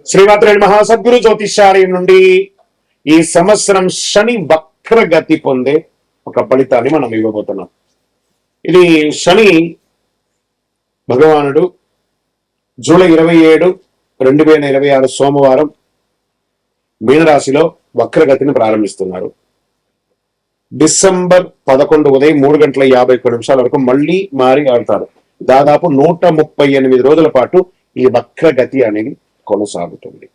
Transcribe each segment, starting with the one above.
శ్రీమాత్రే నమః. సద్గురు జ్యోతిష్యాలయం నుండి ఈ సంవత్సరం శని వక్రగతి పొందే ఒక ఫలితాన్ని మనం ఇవ్వబోతున్నాం. ఇది శని భగవానుడు జూలై 27, 2026 సోమవారం మీనరాశిలో వక్రగతిని ప్రారంభిస్తున్నారు. డిసెంబర్ 11 ఉదయం 3:51 వరకు మళ్ళీ మారి ఆడతారు. దాదాపు 138 రోజుల పాటు ఈ వక్రగతి అనేది కొనసాగుతుంది.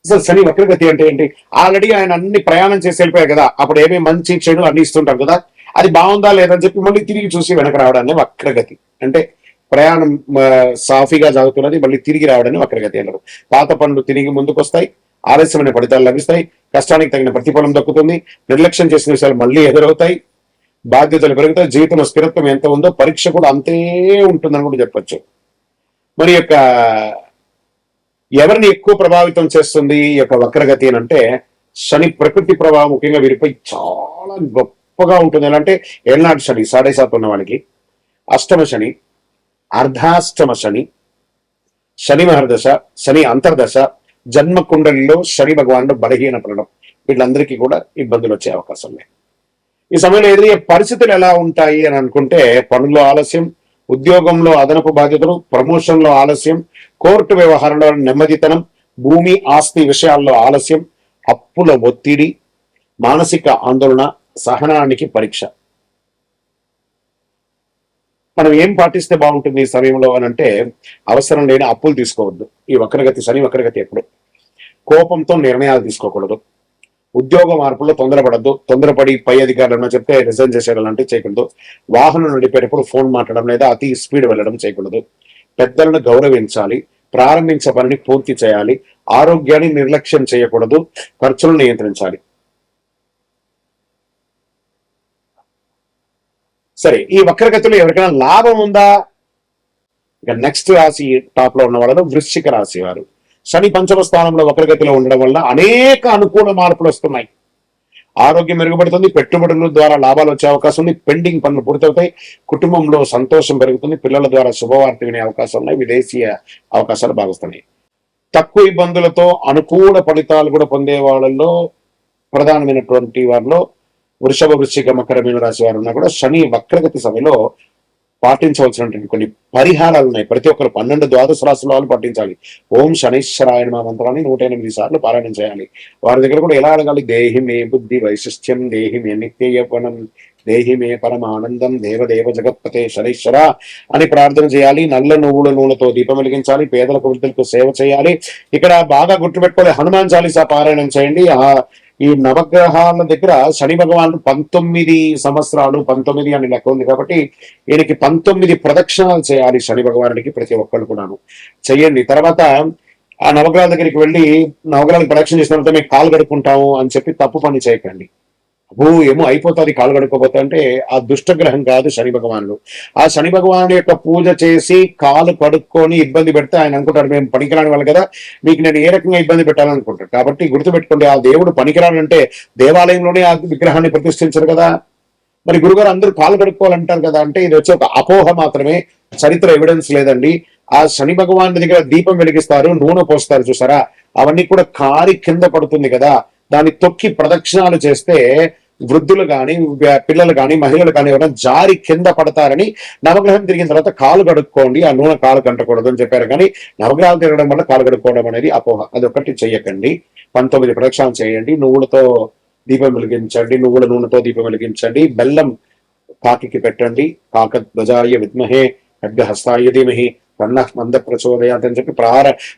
అసలు శని వక్రగతి అంటే ఏంటి? ఆల్రెడీ ఆయన అన్ని ప్రయాణం చేసి వెళ్ళిపోయారు కదా, అప్పుడు ఏమేమి మంచి చెడు అన్ని ఇస్తుంటాం కదా, అది బాగుందా లేదని చెప్పి మళ్ళీ తిరిగి చూసి వెనక రావడాన్ని వక్రగతి అంటే. ప్రయాణం సాఫీగా సాగుతున్నది, మళ్ళీ తిరిగి రావడాన్ని వక్రగతి అంటారు. పాత పనులు తిరిగి ముందుకు వస్తాయి, ఆలస్యమైన ఫలితాలు లభిస్తాయి, కష్టానికి తగిన ప్రతిఫలం దక్కుతుంది, నిర్లక్ష్యం చేసిన విషయాలు మళ్ళీ ఎదురవుతాయి, బాధ్యతలు పెరుగుతాయి, జీవితంలో స్థిరత్వం ఎంత ఉందో పరీక్ష కూడా అంతే ఉంటుందని కూడా చెప్పచ్చు. మరి యొక్క ఎవరిని ఎక్కువ ప్రభావితం చేస్తుంది ఈ యొక్క వక్రగతి అని అంటే, శని ప్రకృతి ప్రభావం ముఖ్యంగా వీరిపై చాలా గొప్పగా ఉంటుంది. ఎలా అంటే ఏళ్ళనాటి శని 7.5 ఉన్న వాళ్ళకి, అష్టమ శని, అర్ధాష్టమ శని, శని మహర్దశ, శని అంతర్దశ, జన్మ కుండలిలో శని భగవానుడు బలహీన పడడం, వీళ్ళందరికీ కూడా ఇబ్బందులు వచ్చే అవకాశం లేదు. ఈ సమయంలో ఎదురయ్యే పరిస్థితులు ఎలా ఉంటాయి అని అనుకుంటే, పనుల్లో ఆలస్యం, ఉద్యోగంలో అదనపు బాధ్యతలు, ప్రమోషన్లో ఆలస్యం, కోర్టు వ్యవహారంలో నెమ్మదితనం, భూమి ఆస్తి విషయాల్లో ఆలస్యం, అప్పుల ఒత్తిడి, మానసిక ఆందోళన, సహనానికి పరీక్ష. మనం ఏం పాటిస్తే బాగుంటుంది ఈ సమయంలో అని అంటే, అవసరం లేని అప్పులు తీసుకోవద్దు. ఈ వక్రగతి శని వక్రగతి ఎప్పుడు కోపంతో నిర్ణయాలు తీసుకోకూడదు. ఉద్యోగ మార్పుల్లో తొందరపడద్దు. తొందరపడి పై అధికారులను చెప్తే రిజైన్ చేసేయడం లాంటివి చేయకూడదు. వాహనం నడిపేటప్పుడు ఫోన్ మాట్లాడడం లేదా అతి స్పీడ్ వెళ్ళడం చేయకూడదు. పెద్దలను గౌరవించాలి. ప్రారంభించే పనిని పూర్తి చేయాలి. ఆరోగ్యాన్ని నిర్లక్ష్యం చేయకూడదు. ఖర్చులను నియంత్రించాలి. సరే, ఈ వక్రగతిలో ఎవరికైనా లాభం ఉందా? ఇక నెక్స్ట్ రాశి టాప్ లో ఉన్న వాళ్ళలో వృశ్చిక రాశి వారు. శని పంచమ స్థానంలో వక్రగతిలో ఉండడం వల్ల అనేక అనుకూల మార్పులు వస్తున్నాయి. ఆరోగ్యం మెరుగుపడుతుంది, పెట్టుబడుల ద్వారా లాభాలు వచ్చే అవకాశం ఉంది, పెండింగ్ పనులు పూర్తవుతాయి, కుటుంబంలో సంతోషం పెరుగుతుంది, పిల్లల ద్వారా శుభవార్త వినే అవకాశం ఉన్నాయి, విదేశీయ అవకాశాలు బాగుస్తున్నాయి. తక్కువ ఇబ్బందులతో అనుకూల ఫలితాలు కూడా పొందే వాళ్ళలో ప్రధానమైనటువంటి వారిలో వృషభ, వృశ్చిక, మకర, మీన రాశి వారు ఉన్నా కూడా శని వక్రగతి సమయంలో పాటించవలసినటువంటి కొన్ని పరిహారాలు ఉన్నాయి. ప్రతి ఒక్కరు 12 ద్వాదశ రాశుల వాళ్ళు పాటించాలి. ఓం శనైశ్వరాయ నమః మంత్రాన్ని 108 సార్లు పారాయణం చేయాలి. వారి దగ్గర కూడా ఎలా అడగాలి? దేహి మే బుద్ధి వైశిష్ట్యం, దేహి మే నిత్య యవ్వనం, దేహి మే పరమానందం, దేవదేవ జగత్పతే శనైశ్వర అని ప్రార్థన చేయాలి. నల్ల నువ్వుల నూనెతో దీపం వెలిగించాలి. పేదలకు వృద్ధులకు సేవ చేయాలి. ఇక్కడ బాగా గుర్తుపెట్టుకోవాలి, హనుమాన్ చాలీసా పారాయణం చేయండి. ఈ నవగ్రహాల దగ్గర శని భగవానుడు 19 సంవత్సరాలు, 19 అని లెక్క ఉంది కాబట్టి ఈయనకి 19 ప్రదక్షిణాలు చేయాలి. శని భగవానుడికి ప్రతి ఒక్కళ్ళు కూడాను చెయ్యండి. తర్వాత ఆ నవగ్రహాల దగ్గరికి వెళ్ళి నవగ్రహాలకు ప్రదక్షిణ చేసిన తర్వాత మేము కాలు కడుక్కుంటాము అని చెప్పి తప్పు పని చేయకండి. ఏమో అయిపోతుంది కాలు కడుక్కోపోతే అంటే, ఆ దుష్టగ్రహం కాదు శని భగవానుడు. ఆ శని భగవానుడు యొక్క పూజ చేసి కాలు కడుక్కొని ఇబ్బంది పెడితే ఆయన అనుకుంటాడు మేము పనికిరాని వాళ్ళు కదా, మీకు నేను ఏ రకంగా ఇబ్బంది పెట్టాలనుకుంటాడు. కాబట్టి గుర్తుపెట్టుకోండి, ఆ దేవుడు పనికిరానంటే దేవాలయంలోనే ఆ విగ్రహాన్ని ప్రతిష్ఠించరు కదా. మరి గురుగారు అందరూ కాలు కడుక్కోవాలంటారు కదా అంటే, ఇది వచ్చి ఒక అపోహ మాత్రమే, చరిత్ర ఎవిడెన్స్ లేదండి. ఆ శని భగవానుడి దగ్గర దీపం వెలిగిస్తారు, నూనె పోస్తారు చూసారా, అవన్నీ కూడా కారి కింద పడుతుంది కదా, దాన్ని తొక్కి ప్రదక్షిణాలు చేస్తే వృద్ధులు కానీ, పిల్లలు కానీ, మహిళలు కానీ ఎవరైనా జారి కింద పడతారని నవగ్రహం తిరిగిన తర్వాత కాలు కడుక్కోండి, ఆ నూనె కాలు కంటకూడదు అని చెప్పారు. కానీ నవగ్రహాలు తిరగడం వల్ల కాలు కడుక్కోవడం అనేది అపోహ, అది ఒకటి చెయ్యకండి. 19 ప్రదక్షిణాలు చేయండి. నువ్వులతో దీపం వెలిగించండి, నువ్వుల నూనెతో దీపం వెలిగించండి. బెల్లం కాకి పెట్టండి. కాక ధ్వజాయ విద్మహే ఖడ్గహస్తాయ ధీమహి తన్నః మంద ప్రచోదయాత్ అని చెప్పి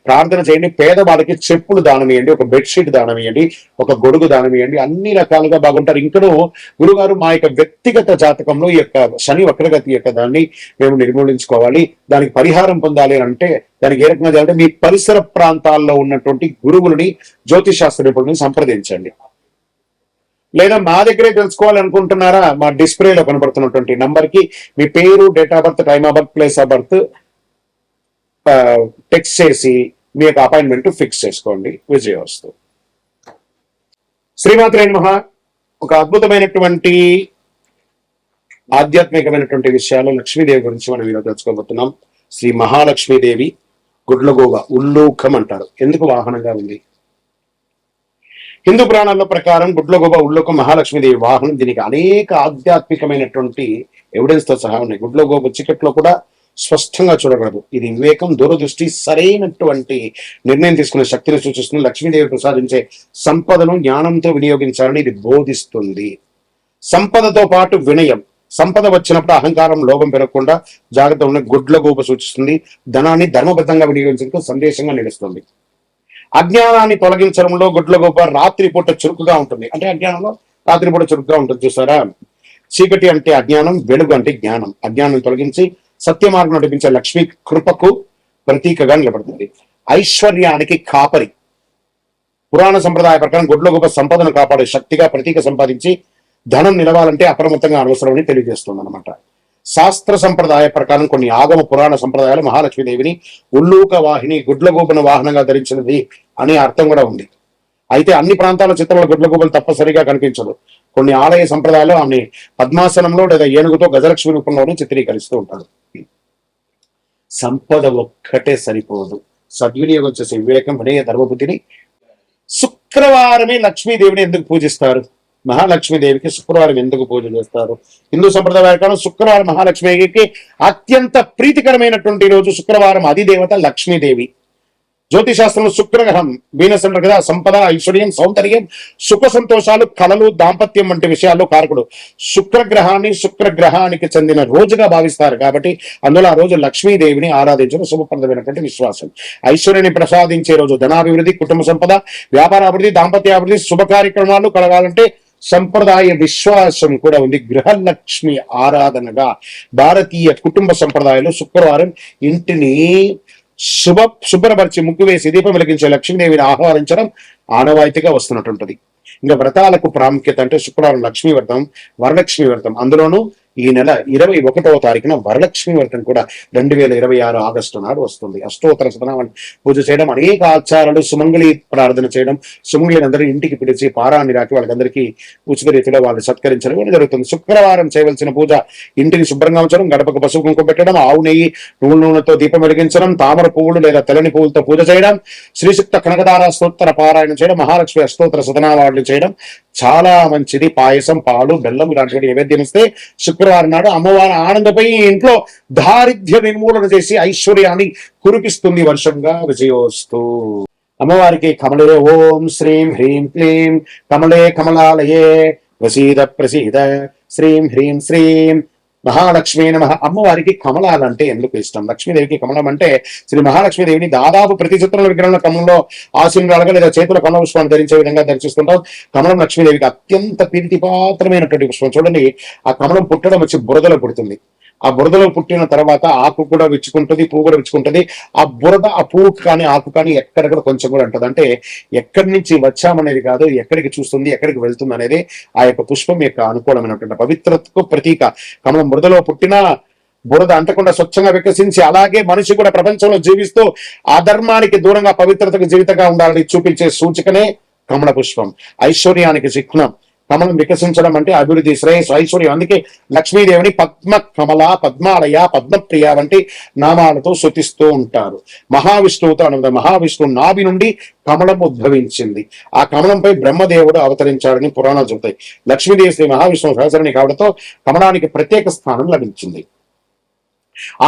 ప్రార్థన చేయండి. పేదవాళ్ళకి చెప్పులు దానం ఇవ్వండి, ఒక బెడ్షీట్ దానం ఇవ్వండి, ఒక గొడుగు దానం ఇవ్వండి. అన్ని రకాలుగా బాగుంటారు. ఇంకనూ గురుగారు మా యొక్క వ్యక్తిగత జాతకంలో ఈ యొక్క శని వక్రగతి యొక్క దాన్ని మేము నిర్మూలించుకోవాలి, దానికి పరిహారం పొందాలి అని అంటే దానికి ఏ రకంగా చేయాలంటే, మీ పరిసర ప్రాంతాల్లో ఉన్నటువంటి గురువులని, జ్యోతిషాస్త్ర నిపుణులని సంప్రదించండి. లేదా మా దగ్గరే తెలుసుకోవాలనుకుంటున్నారా, మా డిస్ప్లేలో కనబడుతున్నటువంటి నంబర్ కి మీ పేరు, date of birth, time of birth, place of birth text చేసి మీ యొక్క అపాయింట్మెంట్ ఫిక్స్ చేసుకోండి. విజయవస్తు. శ్రీమాత్రే నమః. ఒక అద్భుతమైనటువంటి ఆధ్యాత్మికమైనటువంటి విషయాలు లక్ష్మీదేవి గురించి మనం ఈరోజు తెలుసుకోబోతున్నాం. శ్రీ మహాలక్ష్మీదేవి గుడ్లగూబ ఉల్లూకం అంటారు. ఎందుకు వాహనంగా ఉంది? హిందూ పురాణాల ప్రకారం గుడ్లగూబ ఉల్లూకం మహాలక్ష్మీదేవి వాహనం. దీనికి అనేక ఆధ్యాత్మికమైనటువంటి ఎవిడెన్స్ తో సహా ఉన్నాయి. గుడ్లగూబ చికెట్లో కూడా స్పష్టంగా చూడగలదు. ఇది వివేకం, దూరదృష్టి, సరైనటువంటి నిర్ణయం తీసుకునే శక్తిని సూచిస్తుంది. లక్ష్మీదేవి ప్రసాదించే సంపదను జ్ఞానంతో వినియోగించాలని ఇది బోధిస్తుంది. సంపదతో పాటు వినయం. సంపద వచ్చినప్పుడు అహంకారం, లోభం పెరగకుండా జాగ్రత్త ఉన్న గుడ్లగూబ సూచిస్తుంది. ధనాన్ని ధర్మబద్ధంగా వినియోగించడానికి సందేశంగా నిలుస్తుంది. అజ్ఞానాన్ని తొలగించడంలో గుడ్లగూబ రాత్రిపూట చురుకుగా ఉంటుంది. అంటే అజ్ఞానంలో రాత్రిపూట చురుకుగా ఉంటుంది చూసారా. చీకటి అంటే అజ్ఞానం, వెలుగు అంటే జ్ఞానం. అజ్ఞానం తొలగించి సత్య మార్గం నడిపించే లక్ష్మీ కృపకు ప్రతీకగా నిలబడుతుంది. ఐశ్వర్యానికి కాపరి. పురాణ సంప్రదాయ ప్రకారం గుడ్లగూబ సంపదను కాపాడే శక్తిగా ప్రతీక సంపాదించి ధనం నిలవాలంటే అప్రమత్తంగా అవసరమని తెలియజేస్తుంది అనమాట. శాస్త్ర సంప్రదాయ ప్రకారం కొన్ని ఆగమ పురాణ సంప్రదాయాలు మహాలక్ష్మీదేవిని ఉల్లూక వాహిని, గుడ్లగూబను వాహనంగా ధరించినది అనే అర్థం కూడా ఉంది. అయితే అన్ని ప్రాంతాల చిత్రంలో గుడ్లగూబలు తప్పనిసరిగా కనిపించదు. కొన్ని ఆలయ సంప్రదాయాలు ఆమె పద్మాసనంలో లేదా ఏనుగుతో గజలక్ష్మి రూపంలోనూ చిత్రీకరిస్తూ ఉంటారు. సంపద ఒక్కటే సరిపోదు, సద్వినియోగం చేసే వివేకం, వినయ, ధర్మబుద్ధిని. శుక్రవారమే లక్ష్మీదేవిని ఎందుకు పూజిస్తారు? మహాలక్ష్మీదేవికి శుక్రవారం ఎందుకు పూజ చేస్తారు? హిందూ సంప్రదాయ ప్రకారం శుక్రవారం మహాలక్ష్మీదేవికి అత్యంత ప్రీతికరమైనటువంటి రోజు. శుక్రవారం అధిదేవత లక్ష్మీదేవి. జ్యోతిశాస్త్రంలో శుక్రగ్రహం, వీనస్ అంటారు కదా, సంపద, ఐశ్వర్యం, సౌందర్యం, సుఖ సంతోషాలు, కళలు, దాంపత్యం వంటి విషయాల్లో కారకుడు. శుక్రగ్రహానికి చెందిన రోజుగా భావిస్తారు కాబట్టి అందులో ఆ రోజు లక్ష్మీదేవిని ఆరాధించడం శుభప్రదమైనటువంటి విశ్వాసం. ఐశ్వర్యాన్ని ప్రసాదించే రోజు. ధనాభివృద్ధి, కుటుంబ సంపద, వ్యాపారాభివృద్ధి, దాంపత్యాభివృద్ధి, శుభ కార్యక్రమాలు కలగాలంటే సంప్రదాయ విశ్వాసం కూడా ఉంది. గృహలక్ష్మి ఆరాధనగా భారతీయ కుటుంబ సంప్రదాయంలో శుక్రవారం ఇంటిని శుభ్రపరిచి ముగ్గు వేసి దీపం వెలిగించే లక్ష్మీదేవిని ఆహ్వానించడం ఆనవాయితీగా వస్తున్నట్టుంటది. ఇంకా వ్రతాలకు ప్రాముఖ్యత అంటే శుక్రవారం లక్ష్మీ వ్రతం, వరలక్ష్మి వ్రతం. అందులోనూ ఈ నెల 21వ తారీఖున వరలక్ష్మి వ్రతం కూడా 2026 ఆగస్టు నాడు వస్తుంది. అష్టోత్తర శతనామాన్ని పూజ చేయడం, అనేక ఆచారాలు, సుమంగళి ప్రార్థన చేయడం, సుమంగళిని అందరూ ఇంటికి పిలిచి పారాన్ని రాకి వాళ్ళకందరికీ ఉచిత రీతిలో వాళ్ళు సత్కరించడం కూడా జరుగుతుంది. శుక్రవారం చేయవలసిన పూజ: ఇంటిని శుభ్రంగా ఉంచడం, గడపకు పసుపు కుంకుమ పెట్టడం, ఆవు నెయ్యి, నువ్వుల నూనెతో దీపం వెలిగించడం, తామర పువ్వులు లేదా తెల్లని పువ్వులతో పూజ చేయడం, శ్రీశుక్త కనకదార స్తోత్ర పారాయణం చేయడం, మహాలక్ష్మి అష్టోత్తర శతనామావళి చేయడం చాలా మంచిది. పాయసం, పాలు, బెల్లం ఇలాంటి నైవేద్యం ఇస్తే శుక్రవారం నాడు అమ్మవారి ఆనందపోయి ఇంట్లో దారిద్ర్య నిర్మూలన చేసి ఐశ్వర్యాన్ని కురిపిస్తుంది. వర్షంగా విజయోస్తు. అమ్మవారికి కమలే ఓం శ్రీం హ్రీం క్లీం కమలే కమలాలయే ప్రసీద ప్రసీద శ్రీం హ్రీం శ్రీం మహాలక్ష్మీ నమః. అమ్మవారికి కమలాలంటే ఎందుకు ఇష్టం? లక్ష్మీదేవికి కమలం అంటే శ్రీ మహాలక్ష్మీదేవిని దాదాపు ప్రతి చిత్రంలో విగ్రహంలో కమలంలో ఆశీనురాలుగా లేదా చేతుల కమల పుష్పాన్ని ధరించే విధంగా దర్శిస్తుంటాం. కమలం లక్ష్మీదేవికి అత్యంత ప్రీతిపాత్రమైనటువంటి పుష్పం. చూడండి, ఆ కమలం పుట్టడం వచ్చి బురదలో పుడుతుంది. ఆ బురదలో పుట్టిన తర్వాత ఆకు కూడా విచ్చుకుంటుంది, పువ్వు కూడా విచ్చుకుంటుంది. ఆ బురద ఆ పువ్వు కానీ ఆకు కానీ ఎక్కడెక్కడ కొంచెం కూడా ఉంటుంది. అంటే ఎక్కడి నుంచి వచ్చామనేది కాదు, ఎక్కడికి చూస్తుంది, ఎక్కడికి వెళ్తుంది అనేది ఆ యొక్క పుష్పం యొక్క అనుకూలమైనటువంటి పవిత్రతకు ప్రతీక. కమలం బురదలో పుట్టిన బురద అంటకుండా స్వచ్ఛంగా వికసించి అలాగే మనిషి కూడా ప్రపంచంలో జీవిస్తూ అధర్మానికి దూరంగా పవిత్రతకు జీవితంగా ఉండాలని చూపించే సూచికనే కమల పుష్పం. ఐశ్వర్యానికి చిహ్నం. కమలం వికసించడం అంటే అభివృద్ధి, శ్రేయస్సు, ఐశ్వర్యం. అందుకే లక్ష్మీదేవిని పద్మ కమల, పద్మాలయ, పద్మప్రియ వంటి నామాలతో స్తుతిస్తూ ఉంటారు. మహావిష్ణువుతో అనుకుంటారు. మహావిష్ణువు నాభి నుండి కమలం ఉద్భవించింది. ఆ కమలంపై బ్రహ్మదేవుడు అవతరించాడని పురాణాలు చెబుతాయి. లక్ష్మీదేవి శ్రీ మహావిష్ణువు సహచరణి కావడంతో కమలానికి ప్రత్యేక స్థానం లభించింది.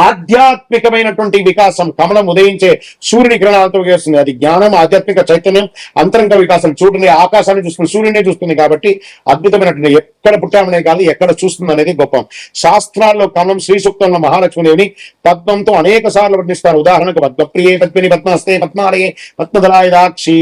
ఆధ్యాత్మికమైనటువంటి వికాసం. కమలం ఉదయించే సూర్యుని కిరణాలతో వికసిస్తుంది. అది జ్ఞానం, ఆధ్యాత్మిక చైతన్యం, అంతరంగ వికాసం. చూడండి, ఆకాశాన్ని చూస్తుంది, సూర్యునే చూస్తుంది కాబట్టి అద్భుతమైనటువంటి. ఎక్కడ పుట్టామనేది కాదు, ఎక్కడ చూస్తుంది అనేది గొప్ప. శాస్త్రాల్లో కమలం శ్రీ సూక్తంలో మహాలక్ష్మీదేవిని పద్మంతో అనేక సార్లు వర్ణిస్తారు. ఉదాహరణకు పద్మప్రియే పద్మిని పద్మహస్తే పద్మాలయే పద్మదలాయదాక్షి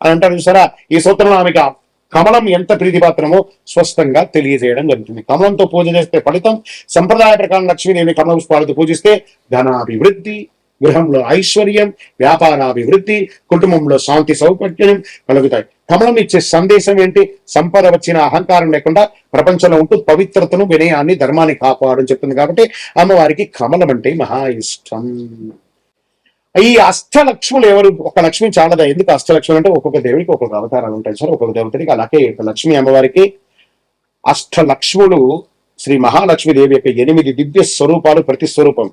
అని అంటారు చూసారా. ఈ సూత్రంలో ఆమెకు కమలం ఎంత ప్రీతిపాత్రమో స్పష్టంగా తెలియజేయడం జరుగుతుంది. కమలంతో పూజ చేస్తే ఫలితం. సంప్రదాయ ప్రకారం లక్ష్మీదేవిని కమల పుష్పాలతో పూజిస్తే ధనాభివృద్ధి, గృహంలో ఐశ్వర్యం, వ్యాపారాభివృద్ధి, కుటుంబంలో శాంతి సౌకర్యం కలుగుతాయి. కమలం ఇచ్చే సందేశం ఏంటి? సంపద వచ్చిన అహంకారం లేకుండా ప్రపంచంలో ఉంటూ పవిత్రతను, వినయాన్ని, ధర్మాన్ని కాపాడని చెప్తుంది. కాబట్టి అమ్మవారికి కమలం అంటే మహా ఇష్టం. ఈ అష్టలక్ష్ములు ఎవరు? ఒక లక్ష్మి చాలదా? ఎందుకు అష్టలక్ష్ములు అంటే ఒక్కొక్క దేవుడికి ఒక్కొక్క అవతారాలు ఉంటాయి సార్, ఒక్కొక్క దేవతకి. అలాగే లక్ష్మీ అమ్మవారికి అష్టలక్ష్ములు శ్రీ మహాలక్ష్మీదేవి యొక్క 8 దివ్య స్వరూపాలు. ప్రతి స్వరూపం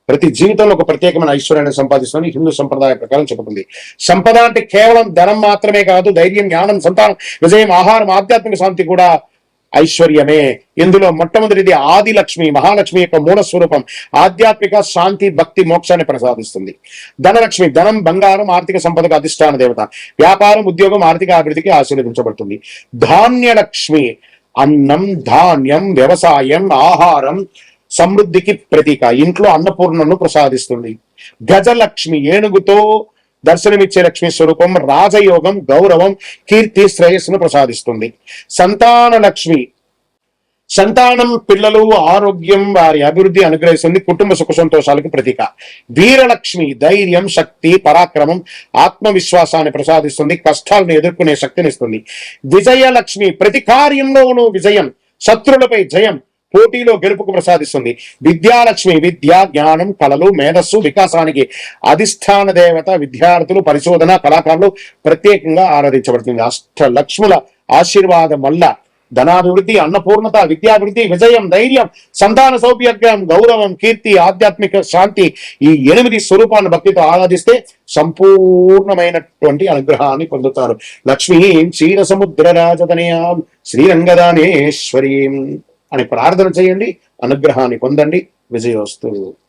ప్రతి జీవితంలో ఒక ప్రత్యేకమైన ఐశ్వర్యాన్ని సంపాదిస్తుంది హిందూ సంప్రదాయ ప్రకారం చెబుతుంది. సంపద అంటే కేవలం ధనం మాత్రమే కాదు, ధైర్యం, జ్ఞానం, సంతానం, విజయం, ఆహారం, ఆధ్యాత్మిక శాంతి కూడా ఐశ్వర్యమే. ఇందులో మొట్టమొదటిది ఆదిలక్ష్మి, మహాలక్ష్మి యొక్క మూల స్వరూపం. ఆధ్యాత్మిక శాంతి, భక్తి, మోక్షాన్ని ప్రసాదిస్తుంది. ధనలక్ష్మి, ధనం, బంగారం, ఆర్థిక సంపదకు అధిష్టాన దేవత. వ్యాపారం, ఉద్యోగం, ఆర్థిక అభివృద్ధికి ఆశీర్వదించబడుతుంది. ధాన్యలక్ష్మి, అన్నం, ధాన్యం, వ్యవసాయం, ఆహారం, సమృద్ధికి ప్రతీక. ఇంట్లో అన్నపూర్ణను ప్రసాదిస్తుంది. గజలక్ష్మి, ఏనుగుతో దర్శనమిచ్చే లక్ష్మి స్వరూపం. రాజయోగం, గౌరవం, కీర్తి, శ్రేయస్సును ప్రసాదిస్తుంది. సంతాన లక్ష్మి, సంతానం, పిల్లలు, ఆరోగ్యం, వారి అభివృద్ధి అనుగ్రహిస్తుంది. కుటుంబ సుఖ సంతోషాలకు ప్రతీక. వీరలక్ష్మి, ధైర్యం, శక్తి, పరాక్రమం, ఆత్మవిశ్వాసాన్ని ప్రసాదిస్తుంది. కష్టాలను ఎదుర్కొనే శక్తినిస్తుంది. విజయలక్ష్మి, ప్రతి కార్యంలోనూ విజయం, శత్రులపై జయం, పోటీలో గెలుపుకు ప్రసాదిస్తుంది. విద్యాలక్ష్మి, విద్య, జ్ఞానం, కళలు, మేధస్సు, వికాసానికి అధిష్టాన దేవత. విద్యార్థులు, పరిశోధన, కళాకారులు ప్రత్యేకంగా ఆరాధించబడుతుంది. అష్టలక్ష్ముల ఆశీర్వాదం వల్ల ధనాభివృద్ధి, అన్నపూర్ణత, విద్యాభివృద్ధి, విజయం, ధైర్యం, సంతాన సౌభాగ్యం, గౌరవం, కీర్తి, ఆధ్యాత్మిక శాంతి, ఈ 8 స్వరూపాన్ని భక్తితో ఆరాధిస్తే సంపూర్ణమైనటువంటి అనుగ్రహాన్ని పొందుతారు. లక్ష్మీం క్షీర సముద్ర రాజతనయాం శ్రీరంగదానేశ్వరీం అని ప్రార్థన చేయండి. అనుగ్రహాన్ని పొందండి. విజయోస్తు.